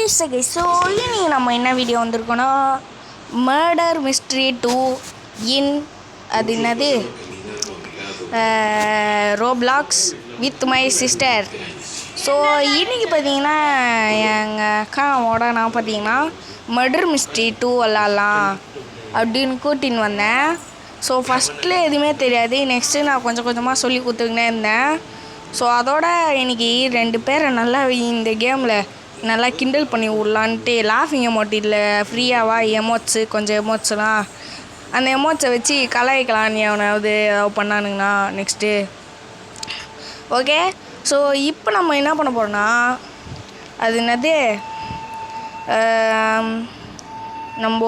Okay so இன்னைக்கு நம்ம என்ன வீடியோ வந்திருக்கோன்னா மர்டர் மிஸ்ட்ரி 2 இன் அது என்னது Roblox with my sister. So இன்றைக்கி பார்த்தீங்கன்னா எங்கள் அக்காவோட நான் பார்த்தீங்கன்னா மர்டர் மிஸ்ட்ரி 2 விளாட்லாம் அப்படின்னு கூட்டின்னு வந்தேன். ஸோ ஃபஸ்ட்டில் எதுவுமே தெரியாது, நெக்ஸ்ட்டு நான் கொஞ்சம் கொஞ்சமாக சொல்லி கொடுத்துக்கினே இருந்தேன். ஸோ அதோட இன்றைக்கி 2 பேரை நல்லா இந்த கேமில் நல்லா கிண்டல் பண்ணி விட்லான்ட்டு லாஃபிங் எமோட் இல்லை ஃப்ரீயாவா எமோட்ஸு கொஞ்சம் எமோட்ஸ்லாம் அந்த எமோட்ஸை வச்சு கலாய்க்கலான்னு எவனாவது பண்ணானுங்கண்ணா நெக்ஸ்ட்டு. ஓகே ஸோ இப்போ நம்ம என்ன பண்ண போகிறோன்னா அது என்னது நம்ம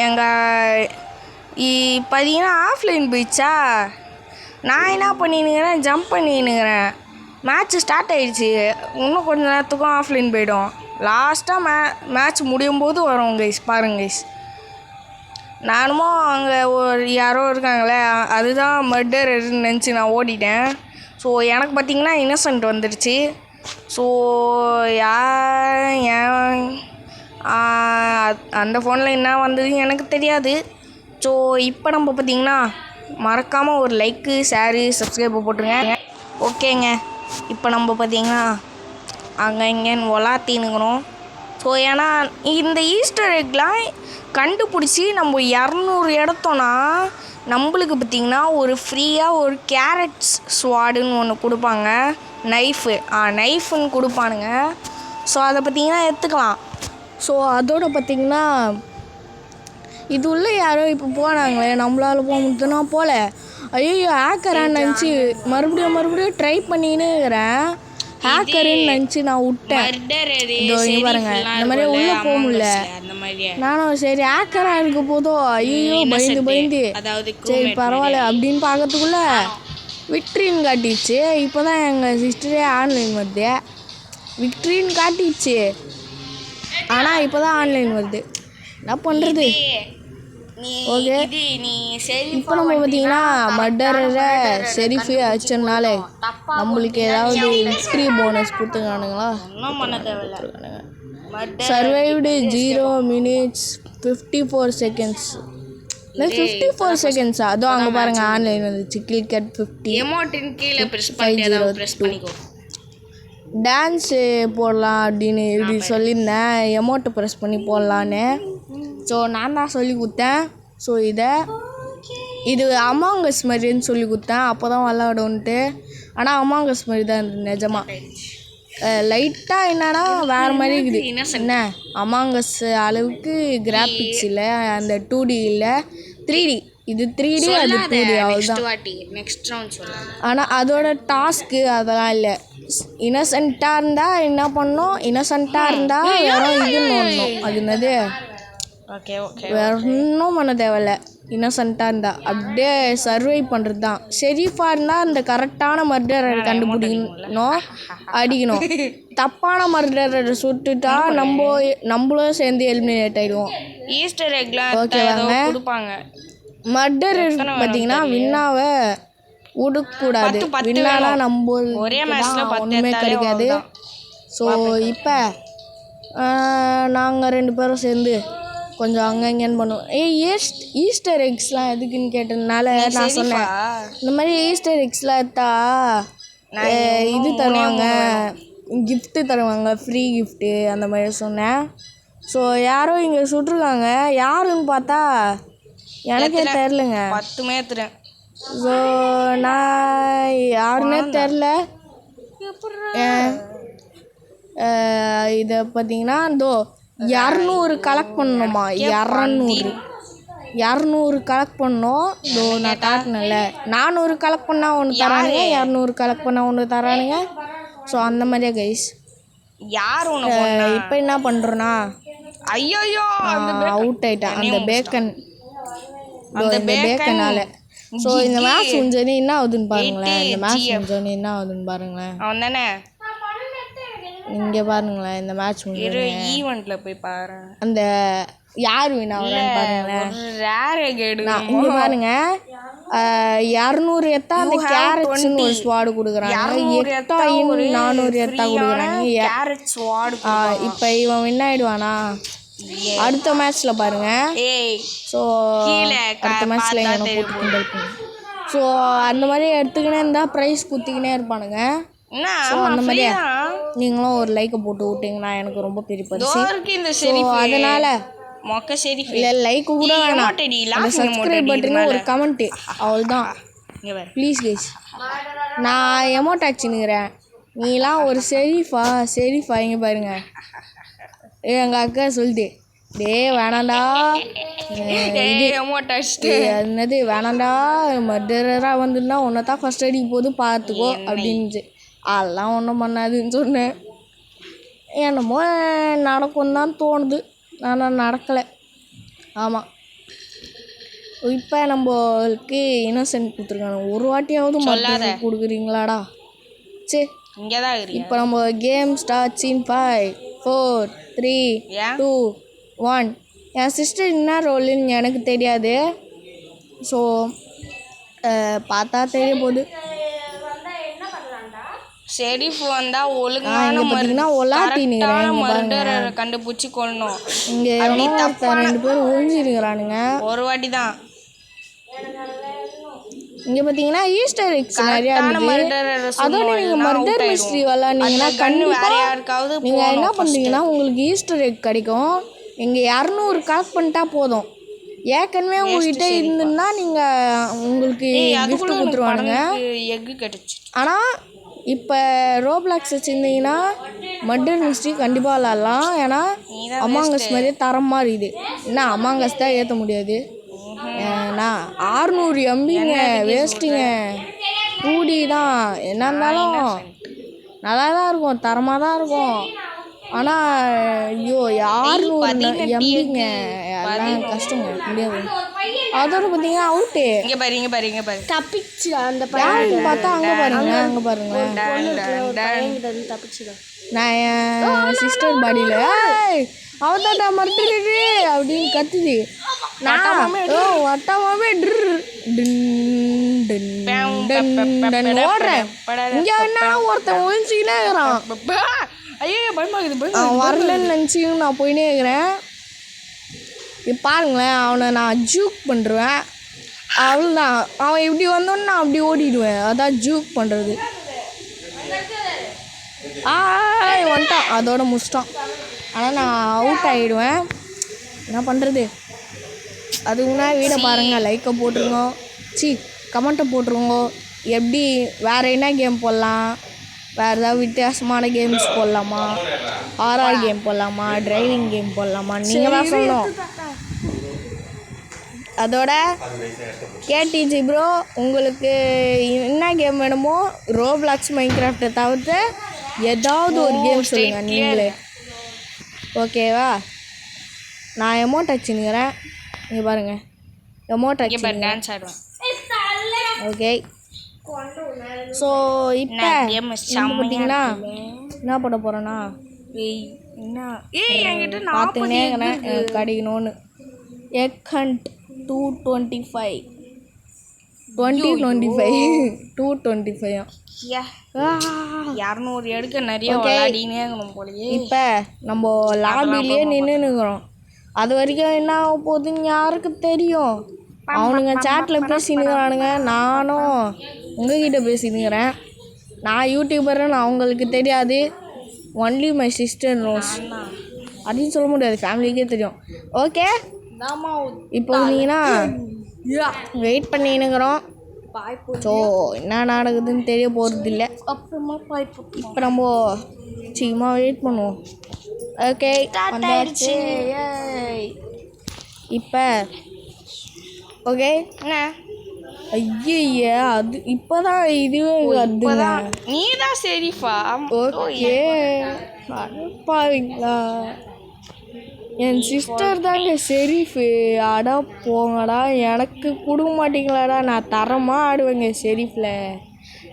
எங்கள் பார்த்தீங்கன்னா ஆஃப்லைன் போயிடுச்சா, நான் என்ன பண்ணினுக்கிறேன் ஜம்ப் பண்ணினுக்கிறேன். மேட்ச்சு ஸ்டார்ட் ஆகிடுச்சு, இன்னும் கொஞ்சம் நேரத்துக்கும் ஆஃப்லைன் போய்டும். லாஸ்ட்டாக மேட்ச் முடியும் போது வரும் கைஸ், பாருங்க கைஸ். நானும் அங்கே யாரோ இருக்காங்களே அதுதான் மர்டர்னு நினச்சி நான் ஓடிட்டேன். ஸோ எனக்கு பார்த்திங்கன்னா இன்னசென்ட் வந்துடுச்சு. ஸோ அந்த ஃபோனில் என்ன வந்தது எனக்கு தெரியாது. ஸோ இப்போ நம்ம பார்த்திங்கன்னா மறக்காமல் ஒரு லைக்கு ஷேரு சப்ஸ்கிரைப் போட்டுருங்க. ஓகேங்க, இப்போ நம்ம பார்த்திங்கன்னா அங்கே இங்கேன்னு ஒலாத்தினுக்கிறோம். ஸோ ஏன்னா இந்த ஈஸ்டர் எக்லாம் கண்டுபிடிச்சி நம்ம 200 எடுத்தோன்னா நம்மளுக்கு பார்த்திங்கன்னா ஒரு ஃப்ரீயாக ஒரு கேரட்ஸ் ஸ்வாடுன்னு ஒன்று கொடுப்பாங்க, நைஃபுன்னு கொடுப்பானுங்க. ஸோ அதை பார்த்திங்கன்னா எடுத்துக்கலாம். ஸோ அதோட பார்த்திங்கன்னா இது உள்ள யாரோ இப்போ போனாங்களே, நம்மளால் போக முடியுதுன்னா போகல. ஐயோ ஹேக்கரான்னு நினச்சி மறுபடியும் ட்ரை பண்ணின்னு இருக்கிறேன். ஹேக்கருன்னு நினச்சி நான் விட்டேன். இதோ இங்கே பாருங்க, இந்த மாதிரி உள்ளே போக முடியல. நானும் சரி ஹேக்கராக இருக்க போதோ ஐயோ பயந்து சரி பரவாயில்ல அப்படின்னு பார்க்கறதுக்குள்ள விக்ட்ரின்னு காட்டிடுச்சு. இப்போ தான் எங்கள் சிஸ்டரே ஆன்லைன் வருது. விக்ட்ரின்னு காட்டிடுச்சு, ஆனால் இப்போ தான் ஆன்லைன் வருது, என்ன பண்ணுறது. ஓகே இப்போ நம்ம பார்த்தீங்கன்னா மர்டரை ஷெரீஃபு அடிச்சதுனால நம்மளுக்கு ஏதாவது விக்ட்ரி போனஸ் கொடுத்துருக்கானுங்களா. Survived 0 minutes 54 seconds 54 seconds. அதுவும் அங்கே பாருங்கள் ஆன்லைன் வந்துச்சு. கிளிக்கட் 50 டான்ஸு போடலாம் அப்படின்னு இப்படி சொல்லியிருந்தேன், எமௌண்ட்டு ப்ரெஸ் பண்ணி போடலான்னு. ஸோ நான் தான் சொல்லி கொடுத்தேன். ஸோ இது அமாங் அஸ் மாதிரின்னு சொல்லி கொடுத்தேன், அப்போ தான் விளாடுன்ட்டு. ஆனால் அமாங் அஸ் மாதிரி தான் இருந்தது நிஜமாக. லைட்டாக என்னன்னா வேறு மாதிரி இருக்குது. என்ன அமாங் அஸ் அளவுக்கு கிராஃபிக்ஸ் இல்லை, அந்த 2D இல்லை 3D. இது 3D அது 2D அவ்வளோதான். ஆனால் அதோட டாஸ்க்கு அதெல்லாம் இல்லை. இன்னசென்ட்டாக இருந்தால் என்ன பண்ணோம், இன்னசென்ட்டாக இருந்தால் வேறும் இதுன்னு ஒன்றும் அது என்னது வேறு ஒன்றும் பண்ண தேவையில்ல. இன்னசென்ட்டாக இருந்தால் அப்படியே சர்வை பண்ணுறது தான். ஷெரீஃபாக இருந்தால் அந்த கரெக்டான மர்டரை கண்டுபிடிக்கணும், அடிக்கணும். தப்பான மர்டரை சுட்டுட்டா நம்மளும் சேர்ந்து எலிமினேட் ஆகிடுவோம். ஈஸ்டர் எக்லாம் ஓகேவாங்க. மர்டர் பார்த்தீங்கன்னா வின்னாவை விடக்கூடாது, வின்னானா நம்ம ஒன்றுமே கிடைக்காது. ஸோ இப்போ நாங்கள் 2 பேரும் சேர்ந்து கொஞ்சம் அங்கே இங்கேன்னு பண்ணுவோம். ஈஸ்டர் எக்ஸ்லாம் எதுக்குன்னு கேட்டதுனால நான் சொன்னேன், இந்த மாதிரி ஈஸ்டர் எக்ஸ்லாம் எடுத்தா இது தருவாங்க, கிஃப்ட்டு தருவாங்க, ஃப்ரீ கிஃப்ட்டு அந்த மாதிரி சொன்னேன். ஸோ யாரோ இங்கே சுட்டுருக்காங்க, யாருன்னு பார்த்தா எனக்கே தெரிலங்க. 10 மேத்துறேன். ஸோ நான் யாருன்னே தெரில. இதை பார்த்தீங்கன்னா இதோ 200 கலெக்ட் பண்ணணுமா, 200 கலெக்ட் பண்ணோம். இதோ நான் காட்டினேன்ல, 400 கலெக்ட் பண்ணால் ஒன்று தரானுங்க, 200 கலெக்ட் பண்ணால் ஒன்று தரானுங்க. ஸோ அந்த மாதிரியே கைஸ் யார் ஒன்று இப்போ என்ன பண்ணுறோன்னா ஐயோ அவுட் ஆகிட்டான் அந்த பேக்கனால். ஸோ இந்த மேட்ச் முடிஞ்சோடனே என்ன ஆகுதுன்னு பாருங்களேன், அவன் தானே இங்கே பாருங்களேன். இந்த மேட்ச் முடிஞ்சோடனே ஈவெண்ட்டில் போய் பாரு, அந்த யார் வின் ஆகுறான்னு பாருங்களேன். இங்கே பாருங்க 200 எத்தா அந்த கேரட்ஸ்னு ஒரு ஸ்வாடு கொடுக்குறாங்க. 400 எத்தா கொடுக்குறாங்க. இப்போ இவன் வின் ஆயிடுவானா அடுத்த மேட்ச்சில் பாருங்க. ஸோ அடுத்த மேட்ச்சில் எங்களை போட்டு கிண்டல் பண்ணு. ஸோ அந்த மாதிரி எடுத்துக்கினே இருந்தால் ப்ரைஸ் குத்திக்கினே இருப்பானுங்க. ஸோ அந்த மாதிரியே நீங்களும் ஒரு லைக்கை போட்டு விட்டிங்கன்னா எனக்கு ரொம்ப பெரிய பரிசு. ஸோ அதனால் இல்லை லைக்கு கூட வேணாம், அந்த சப்ஸ்கிரைப் பட்டனு ஒரு கமெண்ட்டு அவ்வளோதான் ப்ளீஸ் கைஸ். நான் எமோட் அடிச்சுன்னுக்கிறேன், நீலாம் ஒரு செரிஃபா இங்கே பாருங்க. எங்கள் அக்கா சொல்லிட்டு வேணாண்டா என்னது வேணாண்டா மர்டராக வந்துருந்தா உன்னை தான் ஃபஸ்ட் அடிக்கும் போது பார்த்துக்கோ அப்படின்ச்சு. அதெல்லாம் ஒன்றும் பண்ணாதுன்னு சொன்னேன். என்னமோ நடக்கும் தான் தோணுது, ஆனால் நடக்கலை. ஆமாம், இப்போ நம்மளுக்கு இன்னோசென்ட் கொடுத்துருக்காங்க. ஒரு வாட்டியாவது மர்டர் கொடுக்குறீங்களாடா? சரி இங்கே தான் இப்போ நம்ம கேம் ஸ்டார்ட்ஸ் இன் 5 4 3 2 1. என் சிஸ்டர் என்ன ரோலுன்னு எனக்கு தெரியாது. ஸோ பார்த்தா தெரிய போகுது. ஷெரீஃப் வந்தா ஒழுங்கான மர்டரை கண்டுபிடிச்சி கொள்ளணும். இங்கே 2 பேர் ஒழிஞ்சிருக்கிறானுங்க. ஒரு வாட்டி தான். இங்கே பார்த்தீங்கன்னா ஈஸ்டர் எக்ஸ் நிறையா இருக்குது. அதோட நீங்கள் மர்டர் மிஸ்ட்ரி விளாண்டிங்கன்னா கண்டிப்பாக நீங்கள் என்ன பண்ணுறீங்கன்னா உங்களுக்கு ஈஸ்டர் எக் கிடைக்கும். இங்கே 200 கலெக்ட் பண்ணிட்டா போதும். ஏற்கனவே உங்கள்கிட்ட இருந்துன்னா நீங்கள் உங்களுக்கு கிஃப்ட் கொடுத்துருவானுங்க. எக்கு கிடச்சி. ஆனால் இப்போ ரோப்ளாக்ஸ் வச்சுருந்தீங்கன்னா மர்டர் மிஸ்ட்ரி கண்டிப்பாக விளாட்லாம். ஏன்னா அமாங்கஸ் மாதிரியே தரமாக இருக்குது. என்ன அமாங்கஸ் தான் ஏற்ற முடியாது. ஏன்னா 600 MBங்க வேஸ்ட்டுங்க. 2D தான், என்ன இருந்தாலும் நல்லா தான் இருக்கும், தரமாக தான் இருக்கும். ஆனால் ஐயோ 600 MBங்க அதெல்லாம் கஷ்டங்க, முடியாது. அதோட பார்த்தீங்கன்னா அவுட்டு தப்பிச்சு அந்த யாருன்னு பார்த்தா அங்கே பாருங்க நான் என் சிஸ்டர் பாடியில் அவதான்டா மறுத்துடுது அப்படின்னு கத்துது. வட்டமாவே ஓடுறேன். இங்க என்ன ஒருத்தன் ஒழிஞ்சிக்கினே இருக்கிறான். வரலன்னு நினச்சிக்கின்னு நான் போயினே இருக்கிறேன். இப்போ பாருங்களேன், அவனை நான் ஜூக் பண்ணுருவேன். அவ்வளோதான், அவன் இப்படி வந்தோன்னு நான் அப்படி ஓடிடுவேன். அதான் ஜூக் பண்ணுறது. வந்துட்டான், அதோட முடிச்சிட்டான். ஆனால் நான் அவுட் ஆகிடுவேன். என்ன பண்ணுறது? அதுக்கு முன்னாடி வீடை பாருங்கள், லைக்கை போட்டுருங்க, கமெண்ட்டை போட்டுருங்க. எப்படி வேறு என்ன கேம் போடலாம், வேறு ஏதாவது வித்தியாசமான கேம்ஸ் போடலாமா, ஹாரர் கேம் போடலாமா, டிரைவிங் கேம் போடலாமா, நீங்கள் தான் சொல்லணும். அதோட கேடிஜி ப்ரோ உங்களுக்கு என்ன கேம் வேணுமோ ரோப்ளாக்ஸ் மைன்கிராஃப்டை தவிர்த்து ஏதாவது ஒரு கேம் சொல்லுங்கள் நீங்களே, ஓகேவா? நான் எமோட் அடிச்சுன்னுக்கிறேன், இங்கே பாருங்கள் எமோட் அடிச்சு டான்ஸ் ஆடுவேன். ஓகே, ஸோ இப்போ பார்த்தீங்கன்னா என்ன பண்ண போகிறேன்னா பார்த்துக்கினே எனக்கு கிடைக்கணும்னு எக் ஹண்ட் 225 225 200 எடுக்க நிறைய விளையாடினே இருக்கணும் போலயே. இப்போ நம்ம லாபிலேயே நின்றுக்கிறோம். அது வரைக்கும் என்ன ஆக போகுதுன்னு யாருக்கு தெரியும்? அவனுங்க சேட்டில் பேசினுக்கிறானுங்க, நானும் உங்ககிட்ட பேசினுக்கிறேன். நான் யூடியூபர்னு அவங்களுக்கு தெரியாது. ஒன்லி மை சிஸ்டர் நோஸ் அப்படின்னு சொல்ல முடியாது, ஃபேமிலிக்கே தெரியும். ஓகே, இப்போ வந்தீங்கன்னா வெயிட் பண்ணினுக்கிறோம். ஸோ என்ன நடக்குதுன்னு தெரிய போகிறது இல்லை. இப்போ நம்ம சீக்கிரமாக வெயிட் பண்ணுவோம். ஓகே, வந்தாச்சு. இப்போ ஓகே ஐயா அது இப்போதான் இதுவே வருதுங்க. நீ தான் சரிப்பா. ஓகே பாவீங்களா? என் சிஸ்டர் தாங்க ஷெரீஃபு. அடா போங்கடா, எனக்கு கொடுக்க மாட்டிங்களாடா. நான் தரமாக ஆடுவேங்க ஷெரீஃபில்.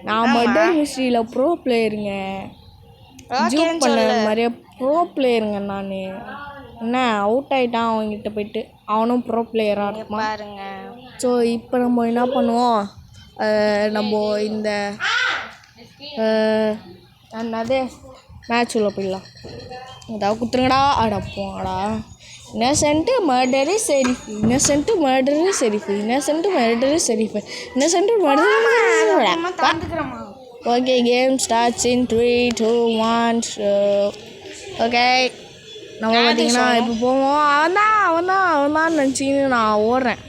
நான் மர்டர் மிஸ்ட்ரியில் ப்ரோ பிளேயருங்க, ஜூக் பண்ண மாதிரியே ப்ரோ பிளேயருங்க. நான் என்ன அவுட் ஆகிட்டான் அவங்ககிட்ட போயிட்டு, அவனும் ப்ரோ பிளேயராக இருப்பான் பாருங்க. ஸோ இப்போ நம்ம என்ன பண்ணுவோம், நம்ம இந்த என்னது மேட்ச் உள்ள போயிடலாம். ஏதாவது குத்துருங்கடா. அடப்போடா. Innocent murder sheriff, innocent murder sheriff, innocent murder sheriff, innocent murder. Okay, game starts in 3, 2, 1. Okay, நம்ம பார்த்தீங்கன்னா இப்போ போவோம். அவன் தான் நினச்சின்னு நான் ஓடுறேன்.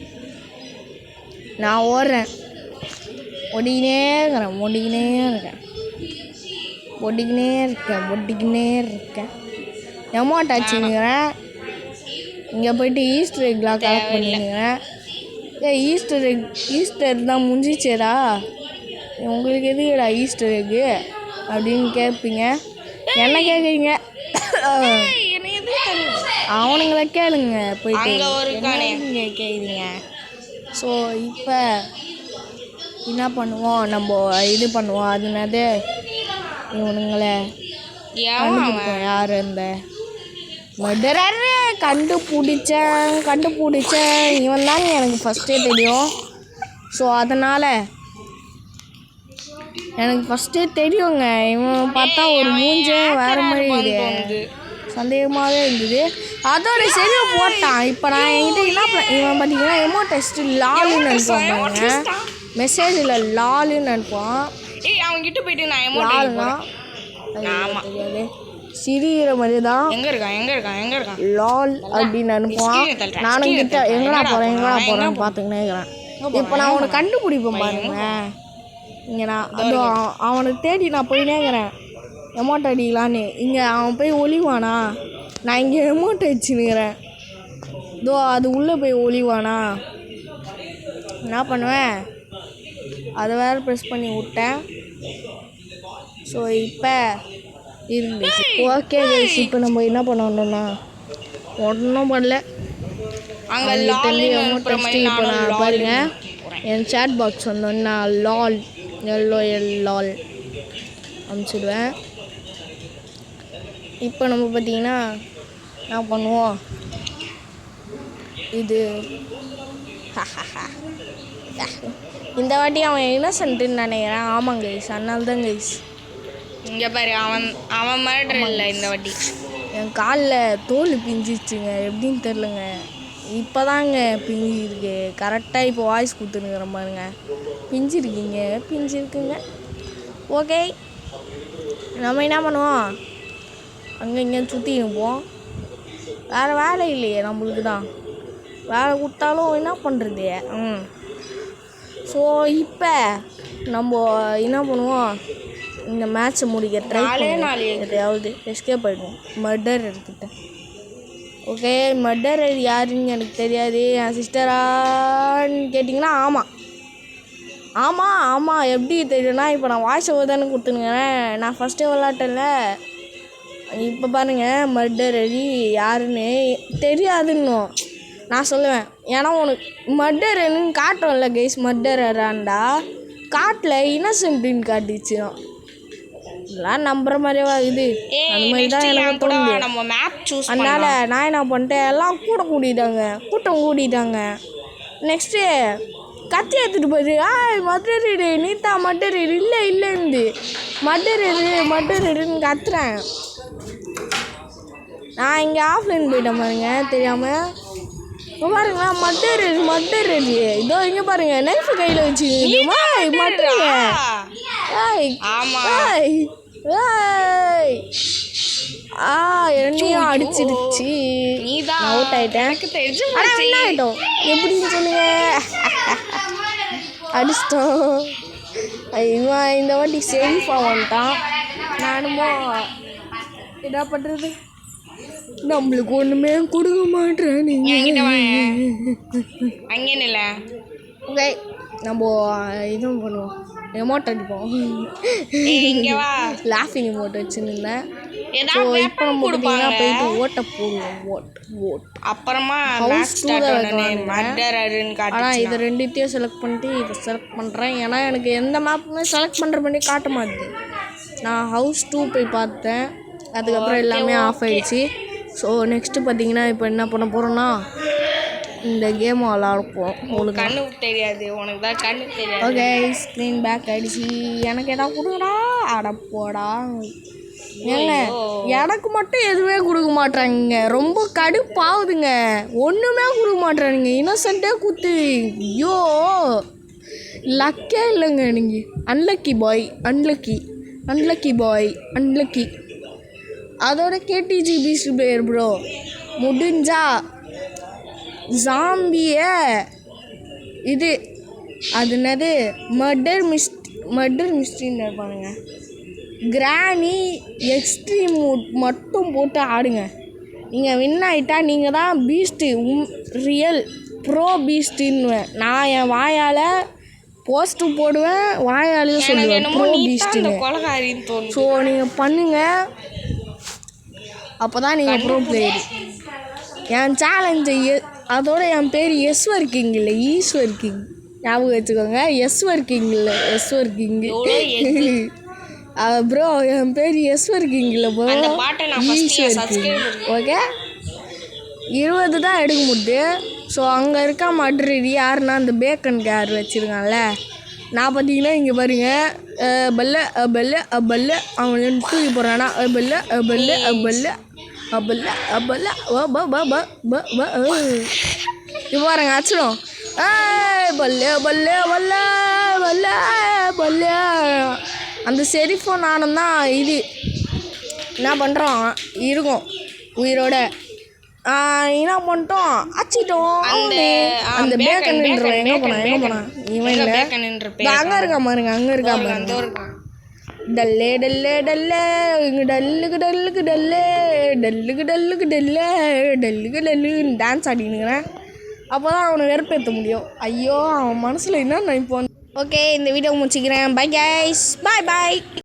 ஓடிக்கினே இருக்கேன். எமௌண்ட் ஆச்சுங்கிறேன். இங்கே போய்ட்டு ஈஸ்டர் எக்லாம் கலெக்ட் பண்ணிக்கிறேன். ஈஸ்டர் தான் முடிஞ்சிச்சேடா, உங்களுக்கு எதுக்குடா ஈஸ்டர் எக்கு அப்படின்னு கேட்பீங்க. என்ன கேட்குறீங்க? அவனுங்கள கேளுங்க போயிட்டு கேட்குறீங்க. ஸோ இப்போ என்ன பண்ணுவோம், நம்ம இது பண்ணுவோம். அது என்னது, இவனுங்களை யார் இந்த மர்டரரு கண்டுபிடிச்சேன். இவன் தாங்க எனக்கு ஃபஸ்ட்டே தெரியும். ஸோ அதனால் எனக்கு ஃபஸ்ட்டே தெரியுங்க. இவன் பார்த்தா ஒரு மூஞ்சே வேறு மாதிரி இது சந்தேகமாகவே இருந்தது. அதோட சரி போட்டான். இப்போ நான் என்கிட்ட என்ன இவன் பார்த்தீங்கன்னா எமோட்டெஸ்ட் லாலுன்னு அனுப்புவாங்க. மெசேஜில் லாலுன்னு அனுப்புவான். அவன்கிட்ட போயிட்டு நான் லால்னா தெரியாது, சிரிக்கிற மாதிரி தான். எங்கே இருக்கான் லால் அப்படின்னு அனுப்புவான். நானும் கிட்ட எங்கடா போகிறேன்னு பார்த்துக்கினே இருக்கிறேன். இப்போ நான் அவனை கண்டுபிடிப்பேன் பாருங்க. இங்கே நான் அவனுக்கு தேடி நான் போயினே இருக்கிறேன் எமௌண்ட் அடிக்கலான்னு. இங்கே அவன் போய் ஒளிவானா, நான் இங்கே எமௌண்ட் அடிச்சுன்னுக்கிறேன். அது உள்ளே போய் ஒளிவானா, என்ன பண்ணுவேன், அதை வேறு ப்ரெஸ் பண்ணி விட்டேன். ஸோ இப்போ இருந்துச்சு. ஓகே கைஸ், இப்போ நம்ம என்ன பண்ணணும்னா ஒன்றும் பண்ணல. அங்கே அமௌண்ட் டெஸ்ட்டு இப்போ நான் பாருங்க என் சேட் பாக்ஸ் வந்தோன்னு நான் லால் லால் அனுப்பிச்சிடுவேன். இப்போ நம்ம பார்த்தீங்கன்னா என்ன பண்ணுவோம், இது இந்த வாட்டி அவன் இன்னசென்ட்டுன்னு நினைக்கிறேன். ஆமாங்க கைஸ், அதனால தான் கைஸ். இங்கே பாரு, அவன் மர்டர் இல்லை இந்த வாட்டி. என் காலில் தோல் பிஞ்சிச்சுங்க, எப்படின்னு தெரிலங்க. இப்போ தாங்க பிஞ்சிருக்கு கரெக்டாக. இப்போ வாய்ஸ் கொடுத்துருக்குற பாருங்க, பிஞ்சிருக்குங்க. ஓகே, நம்ம என்ன பண்ணுவோம், அங்கே இங்கே சுற்றி இருப்போம். வேறு வேலை இல்லையே நம்மளுக்கு தான். வேலை கொடுத்தாலும் என்ன பண்ணுறது. ஸோ இப்போ நம்ம என்ன பண்ணுவோம், இந்த மேட்ச்சை முடிக்க ட்ரை எதையாவது எஸ்கேப் ஆகிடுவோம் மர்டர் எடுத்துகிட்ட. ஓகே, மர்டர் யாருன்னு எனக்கு தெரியாது. என் சிஸ்டரான்னு கேட்டிங்கன்னா ஆமாம் எப்படி தெரியும்னா, இப்போ நான் வாய்ஸ் ஓவர் தானே கொடுத்துனுங்கிறேன். நான் ஃபஸ்ட்டே விளாட்டல. இப்போ பாருங்கள், மர்டர் யாருன்னு தெரியாதுன்னும் நான் சொல்லுவேன். ஏன்னா உனக்கு மர்டர்ன்னு காட்டும்ல கைஸ், மர்டராண்டா காட்டில் இன்னசென்ட்டுன்னு காட்டிச்சு. இதெல்லாம் நம்புற மாதிரியா இது, அந்த மாதிரி தான் எனக்கு தோணுது. அதனால் நான் என்ன பண்ணிட்டேன், எல்லாம் கூட்டம் கூட்டிட்டாங்க. நெக்ஸ்ட்டு கத்தி எடுத்துகிட்டு போயிட்டு மர்டரு நீத்தா மர்டரு இல்லைன்னு மர்டருன்னு கத்துறேன். நான் இங்கே ஆஃப்லைன் போயிட்டேன் பாருங்க தெரியாமல். இப்போ பாருங்களா, மர்டரு இதோ இங்கே பாருங்க, நைஃபு கையில் வச்சுக்கிமா மர்டரு. என்னையும் அடிச்சிடுச்சு, அவுட் ஆகிட்டேன். என்ன ஆகிட்டோம் எப்படின்னு சொல்லுங்க, அடிச்சிட்டோம். இவன் இந்த வாட்டி சேஃபாக வந்துட்டான். நானுமோ என்ன பண்ணுறது, நம்மளுக்கு ஒன்றுமே கொடுக்க மாட்டேன். நீங்கள் அங்கே ஓகே, நம்ம இதுவும் பண்ணுவோம், எமௌண்ட் அடிப்போம். லாஃபிங் எமௌண்ட் வச்சுருந்தேன். இப்போ நம்ம பார்த்தீங்கன்னா போயிட்டு ஓட்டை போடுவோம். அப்புறமா ஹவுஸ் 2 தான் வைக்கலாம். ஆனால் இது ரெண்டுத்தையும் செலக்ட் பண்ணிட்டு இதை செலக்ட் பண்ணுறேன். ஏன்னா எனக்கு எந்த மேப்புமே செலக்ட் பண்ணுற பண்ணி காட்ட மாட்டேது. நான் ஹவுஸ் 2 போய் பார்த்தேன், அதுக்கப்புறம் எல்லாமே ஆஃப் ஆகிடுச்சு. ஸோ நெக்ஸ்ட்டு பார்த்தீங்கன்னா இப்போ என்ன பண்ண போகிறோன்னா, இந்த கேம் விளாடுப்போம் உங்களுக்கு. கண்ணுக்கு தெரியாது, உனக்கு தான் கண்ணுக்கு தெரியாது. ஓகே ஸ்க்ரீன் பேக் அடிச்சு எனக்கு எதாவது கொடுங்கடா. அடப்போடா ஏங்க எனக்கு மட்டும் எதுவுமே கொடுக்க மாட்டாங்க. ரொம்ப கடுப்பாகுதுங்க. ஒன்றுமே கொடுக்க மாட்டானுங்க. இன்னசென்ட்டே குத்து. ஐயோ லக்கே இல்லைங்க நீங்கள். அன்லக்கி பாய், அன்லக்கி பாய், அன்லக்கி. அதோட கேடிஜி பீஸ்ட் பிளேயர் ப்ரோ முடிஞ்சா ஜாம்பிய இது அது என்னது மர்டர் மிஸ்ட்ரின்னு இருப்பானுங்க. கிராணி எக்ஸ்ட்ரீம் மட்டும் போட்டு ஆடுங்க. நீங்கள் வின் ஆகிட்டா நீங்கள் தான் பீஸ்ட்டு, ரியல் ப்ரோ பீஸ்ட்டுன்னுவேன். நான் என் வாயால் போஸ்ட்டு போடுவேன், வாயாலையும் சொல்லுவேன் ப்ரோ பீஸ்ட்டுன்னு. ஸோ நீங்கள் பண்ணுங்கள், அப்போ தான் நீங்கள் ப்ரோ பிளேயர். என் சேலஞ்சை அதோட என் பேர் எஸ்வர் கிங் இல்லை, ஈஸ்வர் கிங். ஞாபகம் வச்சுக்கோங்க, எஸ்வர் கிங் இல்லை, எஸ்வர் கிங் ப்ரோ. என் பேர் எஸ்வர் கிங் இல்லை ப்ரோ, ஈஸ்வர் கிங். ஓகே 20 தான் எடுக்க முடியுது. ஸோ அங்கே இருக்க மாட்டேறது யாருன்னா அந்த பேக்கன் கேர் வச்சுருக்கான்ல. நான் பார்த்தீங்கன்னா இங்கே பாருங்க, பல்ல அவன் தூக்கி போகிறானா, இப்போ பாருங்க அச்சிடும். பல்ல அந்த செரிஃபோன் ஆனம் தான் இது என்ன பண்ணுறோம் இருக்கும் உயிரோட. என்ன பண்ணிட்டோம், அச்சிட்டோம். அந்த பேக்கன் எங்கே போனான் இவன் இல்லை, அங்கே இருக்கா பாருங்க, அங்கே இருக்கா பாருங்க. டல்லே டல்லே டல்லே டல்லுக்கு டல்லுக்கு டல்லே டல்லுக்கு டல்லுக்கு டல்லே டல்லுக்கு டல்லுன்னு டான்ஸ் ஆடினுக்கிறேன். அப்போ தான் அவனை வெறுப்பேற்ற முடியும். ஐயோ அவன் மனசில் என்ன நினைப்போம். ஓகே இந்த வீடியோ முடிச்சுக்கிறேன். பை கைஸ், பாய் பாய்.